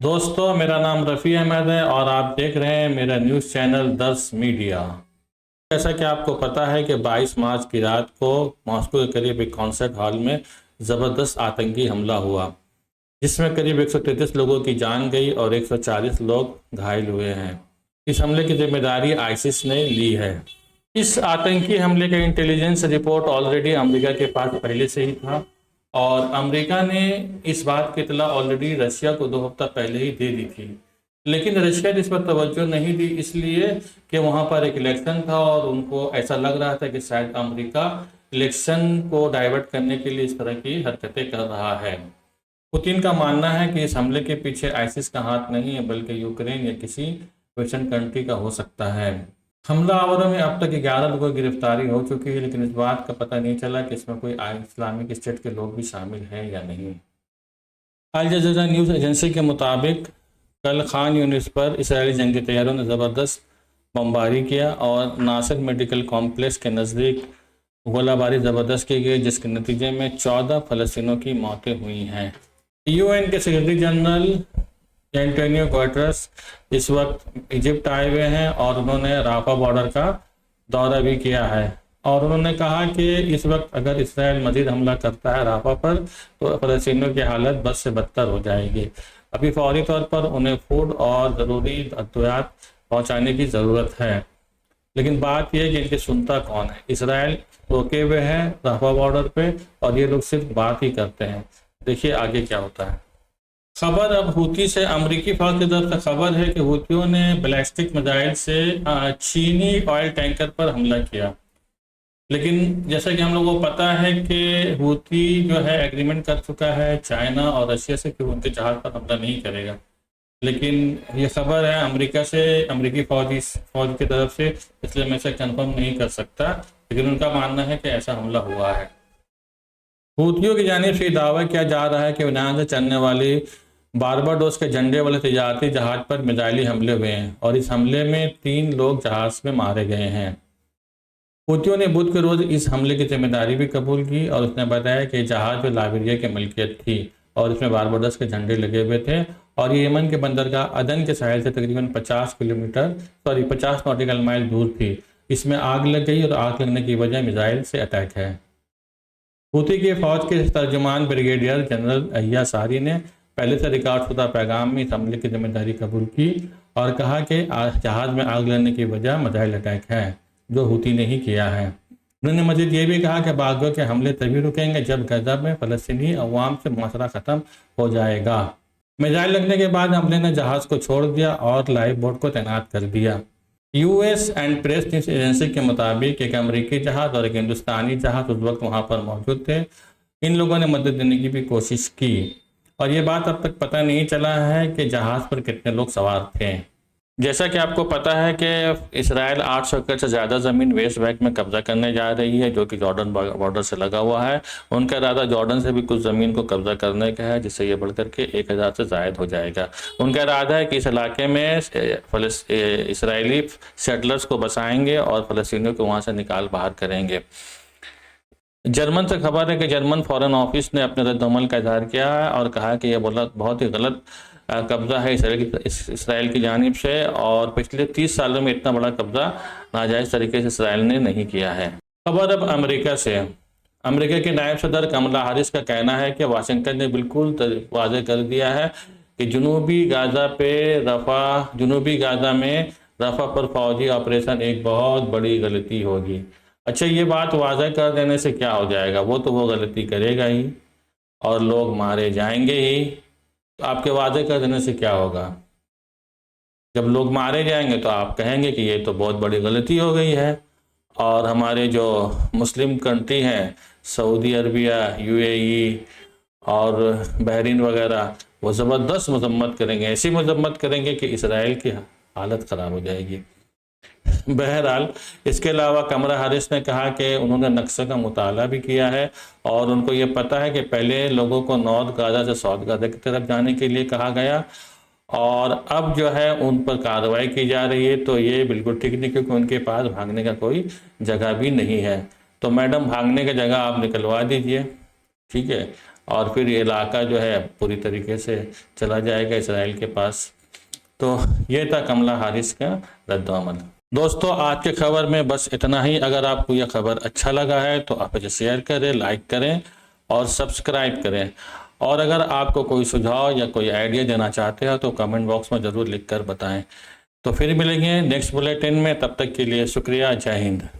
دوستو میرا نام رفیع احمد ہے اور آپ دیکھ رہے ہیں میرا نیوز چینل درس میڈیا۔ جیسا کہ آپ کو پتا ہے کہ 22 مارچ کی رات کو ماسکو کے قریب ایک کانسرٹ ہال میں زبردست آتنکی حملہ ہوا، جس میں قریب 133 لوگوں کی جان گئی اور 140 لوگ گھائل ہوئے ہیں۔ اس حملے کی ذمہ داری آئسس نے لی ہے۔ اس آتنکی حملے کا انٹیلیجنس رپورٹ آلریڈی امریکہ کے پاس پہلے سے ہی تھا، اور امریکہ نے اس بات کی اطلاع آلریڈی رشیا کو 2 ہفتہ پہلے ہی دے دی تھی، لیکن رشیا نے اس پر توجہ نہیں دی، اس لیے کہ وہاں پر ایک الیکشن تھا اور ان کو ایسا لگ رہا تھا کہ شاید امریکہ الیکشن کو ڈائیورٹ کرنے کے لیے اس طرح کی حرکتیں کر رہا ہے۔ پوتین کا ماننا ہے کہ اس حملے کے پیچھے آئسس کا ہاتھ نہیں ہے، بلکہ یوکرین یا کسی ویسٹرن کنٹری کا ہو سکتا ہے۔ حملہ آوروں میں اب تک 11 لوگوں کی گرفتاری ہو چکی ہے، لیکن اس بات کا پتہ نہیں چلا کہ اس میں کوئی اسلامک اسٹیٹ کے لوگ بھی شامل ہیں یا نہیں۔ الجزیرہ نیوز ایجنسی کے مطابق کل خان یونس پر اسرائیلی جنگی طیاروں نے زبردست بمباری کیا اور ناصر میڈیکل کمپلیکس کے نزدیک گولہ باری زبردست کی گئی، جس کے نتیجے میں 14 فلسطینیوں کی موتیں ہوئی ہیں۔ UN کے سیکرٹری جنرل اینٹونیو گوٹرس اس وقت ایجپٹ آئے ہوئے ہیں اور انہوں نے رافا بارڈر کا دورہ بھی کیا ہے، اور انہوں نے کہا کہ اس وقت اگر اسرائیل مزید حملہ کرتا ہے رافا پر تو فلسطینیوں کی حالت بد سے بدتر ہو جائے گی۔ ابھی فوری طور پر انہیں فوڈ اور ضروری ادویات پہنچانے کی ضرورت ہے، لیکن بات یہ ہے کہ ان کی سنتا کون ہے؟ اسرائیل روکے ہوئے ہے رافا بارڈر پہ اور یہ لوگ صرف بات ہی کرتے ہیں۔ دیکھیے آگے کیا ہوتا ہے۔ خبر اب ہوتی سے امریکی فوج کی طرف سے خبر ہے کہ ہوتیوں نے بیلسٹک میزائل سے چینی آئل ٹینکر پر حملہ کیا، لیکن جیسا کہ ہم لوگوں کو پتا ہے کہ ہوتی جو ہے ایگریمنٹ کر چکا ہے چائنا اور رشیا سے کہ ان کے جہاز پر حملہ نہیں کرے گا، لیکن یہ خبر ہے امریکہ سے، امریکی فوج کی طرف سے، اس لیے میں اسے کنفرم نہیں کر سکتا، لیکن ان کا ماننا ہے کہ ایسا حملہ ہوا ہے۔ ہوتیوں کی جانب سے دعویٰ کیا جا رہا ہے کہ یونان سے چلنے والی بارباڈوس کے جھنڈے والے تجارتی جہاز پر میزائلی حملے ہوئے ہیں اور اس حملے میں 3 لوگ جہاز میں مارے گئے ہیں۔ ہوتیوں نے بدھ کے روز اس حملے کی ذمہ داری بھی قبول کی اور اس نے بتایا کہ جہاز جو لائبیریا کی ملکیت تھی اور اس میں بارباڈوس کے جھنڈے لگے ہوئے تھے، اور یہ یمن کے بندرگاہ عدن کے ساحل سے تقریباً 50 نوٹیکل مائل دور تھی۔ اس میں آگ لگ گئی اور آگ لگنے کی وجہ میزائل سے اٹیک ہے۔ ہوتی کی فوج کے ترجمان بریگیڈیئر جنرل یحییٰ ساری نے پہلے سے ریکارڈ شدہ پیغام میں اس حملے کی ذمہ داری قبول کی اور کہا کہ جہاز میں آگ لگنے کی وجہ میزائل اٹیک ہے جو ہوتی نے ہی کیا ہے۔ انہوں نے مزید یہ بھی کہا کہ باغیوں کے حملے تبھی رکیں گے جب غزہ میں فلسطینی عوام سے محاصرہ ختم ہو جائے گا۔ میزائل لگنے کے بعد حملے نے جہاز کو چھوڑ دیا اور لائف بوٹ کو تعینات کر دیا۔ US and press news agency کے مطابق ایک امریکی جہاز اور ایک ہندوستانی جہاز اس وقت وہاں پر موجود تھے۔ ان لوگوں نے مدد دینے کی بھی کوشش کی اور یہ بات اب تک پتہ نہیں چلا ہے کہ جہاز پر کتنے لوگ سوار تھے۔ جیسا کہ آپ کو پتا ہے کہ اسرائیل 800 ایکڑ سے زیادہ زمین ویسٹ بینک میں قبضہ کرنے جا رہی ہے، جو کہ جارڈن بارڈر سے لگا ہوا ہے۔ ان کا ارادہ جارڈن سے بھی کچھ زمین کو قبضہ کرنے کا ہے، جس سے یہ بڑھ کر کے 1000 سے زائد ہو جائے گا۔ ان کا ارادہ ہے کہ اس علاقے میں اسرائیلی سیٹلرز کو بسائیں گے اور فلسطینیوں کو وہاں سے نکال باہر کریں گے۔ جرمن سے خبر ہے کہ جرمن فارن آفس نے اپنے رد عمل کا اظہار کیا ہے اور کہا کہ یہ بہت ہی غلط قبضہ ہے اسرائیل کی جانب سے، اور پچھلے 30 سالوں میں اتنا بڑا قبضہ ناجائز طریقے سے اسرائیل نے نہیں کیا ہے۔ خبر اب امریکہ سے۔ امریکہ کے نائب صدر کملا ہیرس کا کہنا ہے کہ واشنگٹن نے بالکل واضح کر دیا ہے کہ جنوبی غزہ میں رفح پر فوجی آپریشن ایک بہت بڑی غلطی ہوگی۔ اچھا، یہ بات واضح کر دینے سے کیا ہو جائے گا؟ وہ تو وہ غلطی کرے گا ہی اور لوگ مارے جائیں گے ہی۔ تو آپ کے واضح کر دینے سے کیا ہوگا؟ جب لوگ مارے جائیں گے تو آپ کہیں گے کہ یہ تو بہت بڑی غلطی ہو گئی ہے، اور ہمارے جو مسلم کنٹری ہیں، سعودی عربیہ، UAE اور بحرین وغیرہ، وہ زبردست مذمت کریں گے، ایسی مذمت کریں گے کہ اسرائیل کی حالت خراب ہو جائے گی۔ بہرحال اس کے علاوہ کملا ہیرس نے کہا کہ انہوں نے نقشے کا مطالعہ بھی کیا ہے اور ان کو یہ پتہ ہے کہ پہلے لوگوں کو نارتھ غزہ سے ساؤتھ غزہ کی طرف جانے کے لیے کہا گیا، اور اب جو ہے ان پر کارروائی کی جا رہی ہے، تو یہ بالکل ٹھیک نہیں، کیونکہ ان کے پاس بھاگنے کا کوئی جگہ بھی نہیں ہے۔ تو میڈم بھاگنے کا جگہ آپ نکلوا دیجئے، ٹھیک ہے، اور پھر یہ علاقہ جو ہے پوری طریقے سے چلا جائے گا اسرائیل کے پاس۔ تو یہ تھا کملا ہیرس کا رد عمل۔ دوستو آج کے خبر میں بس اتنا ہی۔ اگر آپ کو یہ خبر اچھا لگا ہے تو آپ اسے شیئر کریں، لائک کریں اور سبسکرائب کریں۔ اور اگر آپ کو کوئی سجھاؤ یا کوئی آئیڈیا دینا چاہتے ہو تو کمنٹ باکس میں ضرور لکھ کر بتائیں۔ تو پھر ملیں گے نیکسٹ بلیٹن میں، تب تک کے لیے شکریہ، جے ہند۔